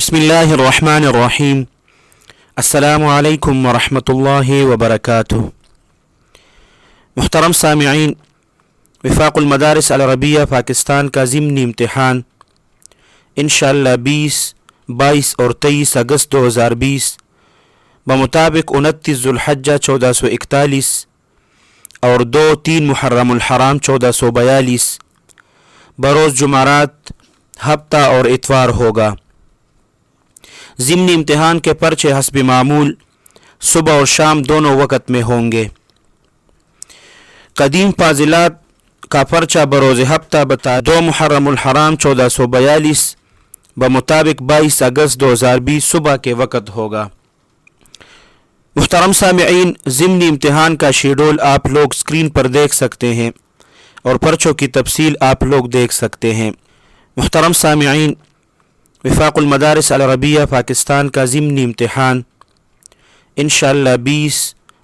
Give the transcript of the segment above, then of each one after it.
بسم اللہ الرحمن الرحیم۔ السلام علیکم ورحمۃ اللہ وبرکاتہ۔ محترم سامعین، وفاق المدارس العربیہ پاکستان کا ضمنی امتحان انشاءاللہ 20، 22 اور 23 اگست 2020 بمطابق 29 ذوالحجہ 1441 اور 2-3 محرم الحرام 1442 بروز جمعرات، ہفتہ اور اتوار ہوگا۔ ضمنی امتحان کے پرچے حسب معمول صبح اور شام دونوں وقت میں ہوں گے۔ قدیم فاضلات کا پرچہ بروز ہفتہ 2 محرم الحرام 1442 بمطابق 22 اگست 2020 صبح کے وقت ہوگا۔ محترم سامعین، ضمنی امتحان کا شیڈول آپ لوگ اسکرین پر دیکھ سکتے ہیں اور پرچوں کی تفصیل آپ لوگ دیکھ سکتے ہیں۔ محترم سامعین، وفاق المدارس العربیہ پاکستان کا ضمنی امتحان انشاءاللہ 20،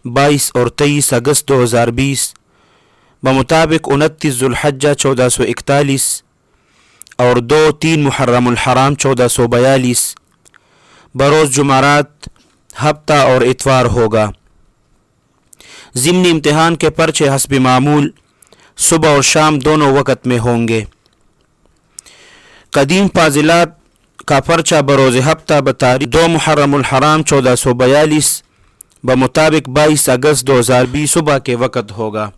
22 اور 23 اگست 2020 بمطابق 29 ذوالحجہ 1441 اور 2-3 محرم الحرام 1442 بروز جمعرات، ہفتہ اور اتوار ہوگا۔ ضمنی امتحان کے پرچے حسب معمول صبح اور شام دونوں وقت میں ہوں گے۔ قدیم فاضلات کا پرچہ بروز ہفتہ 2 محرم الحرام 1442 بمطابق 22 اگست 2020 صبح کے وقت ہوگا۔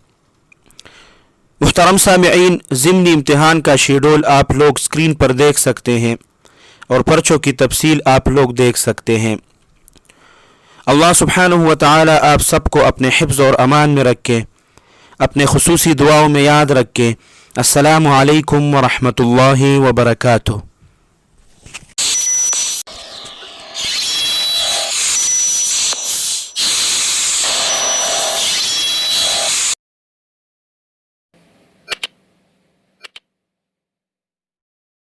محترم سامعین، ضمنی امتحان کا شیڈول آپ لوگ اسکرین پر دیکھ سکتے ہیں اور پرچوں کی تفصیل آپ لوگ دیکھ سکتے ہیں۔ اللہ سبحانہ و تعالی آپ سب کو اپنے حفظ اور امان میں رکھے، اپنے خصوصی دعاؤں میں یاد رکھے۔ السلام علیکم ورحمۃ اللہ وبرکاتہ۔